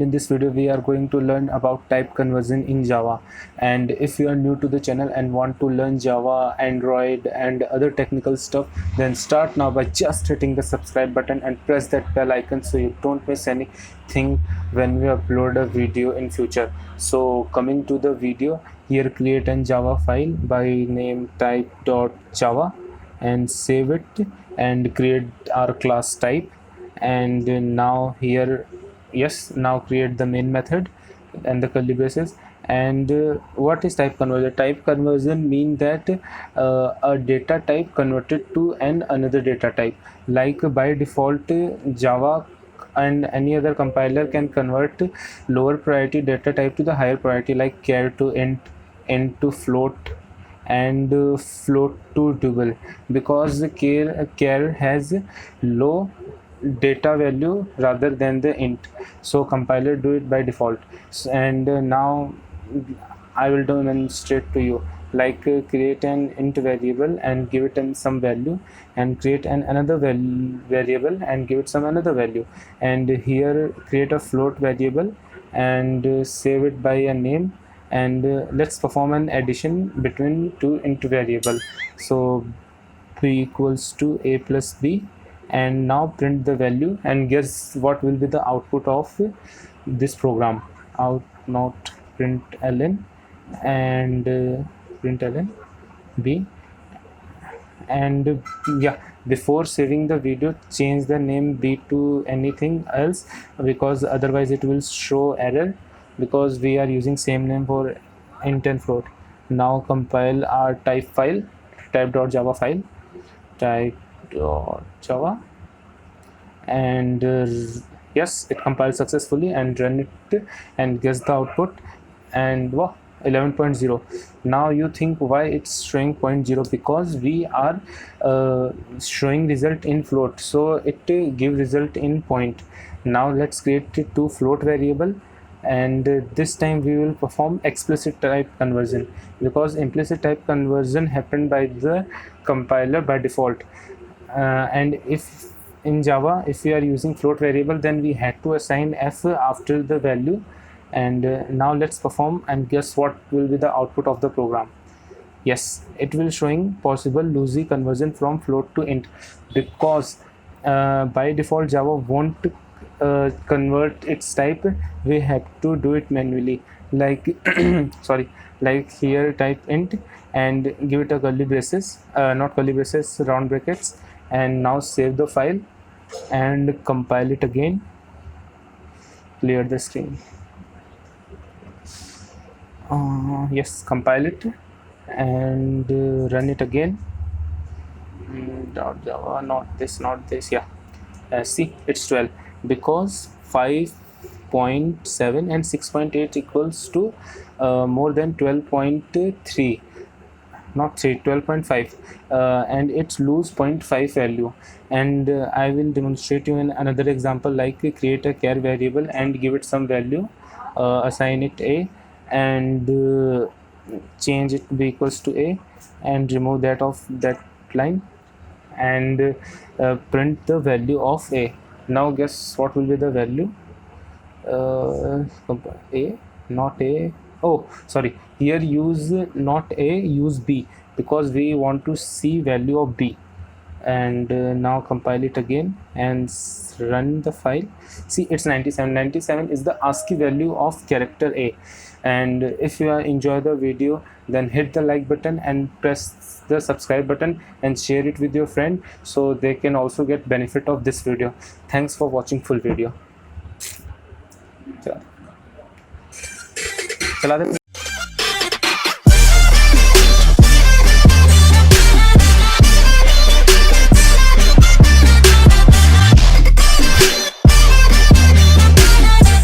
in this video we are going to learn about type conversion in Java. And if you are new to the channel and want to learn Java, Android and other technical stuff, then start now by just hitting the subscribe button and press that bell icon so you don't miss anything when we upload a video in future. So coming to the video, here create a Java file by name type.java and save it and create our class type. And now here, yes, now create the main method and the curly braces. And what is type conversion? Type conversion mean that a data type converted to another data type. Like by default Java and any other compiler can convert lower priority data type to the higher priority, like char to int to float, and float to double, because char has low data value rather than the int, so compiler do it by default. And now I will demonstrate to you, like create an int variable and give it some value, and create another variable and give it some another value, and here create a float variable and save it by a name. And let's perform an addition between two int variable. So b equals to a plus b, and now print the value and guess what will be the output of this program. Out not println and println b. And yeah, before saving the video, change the name b to anything else, because otherwise it will show error, because we are using same name for int and float. Now compile our type file, type.java file, type.java, and yes, it compiled successfully, and run it and guess the output. And wow, 11.0. Now you think why it's showing 0.0, because we are showing result in float, so it give result in point. Now let's create two float variable, and this time we will perform explicit type conversion, because implicit type conversion happened by the compiler by default. And if in Java, if we are using float variable, then we had to assign f after the value. And now let's perform and guess what will be the output of the program. Yes, it will showing possible loosey conversion from float to int, because by default Java won't convert its type. We have to do it manually, like sorry, like here type int and give it a curly braces, not curly braces, round brackets, and now save the file and compile it again, clear the screen. Yes, compile it and run it again. .java, not this, yeah. See, it's 12, because 5.7 and 6.8 equals to more than 12.3, not 3, 12.5, and it's lose 0.5 value. And I will demonstrate you in another example, like create a char variable and give it some value, assign it a, and change it to be equals to a, and remove that of that line, and print the value of a. Now guess what will be the value. A, not a, oh sorry, here use not a, use b, because we want to see value of b. And now compile it again and run the file. See, it's 97. 97 is the ASCII value of character a. And if you enjoy the video, then hit the like button and press the subscribe button and share it with your friend, so they can also get benefit of this video. Thanks for watching full video. चला दे।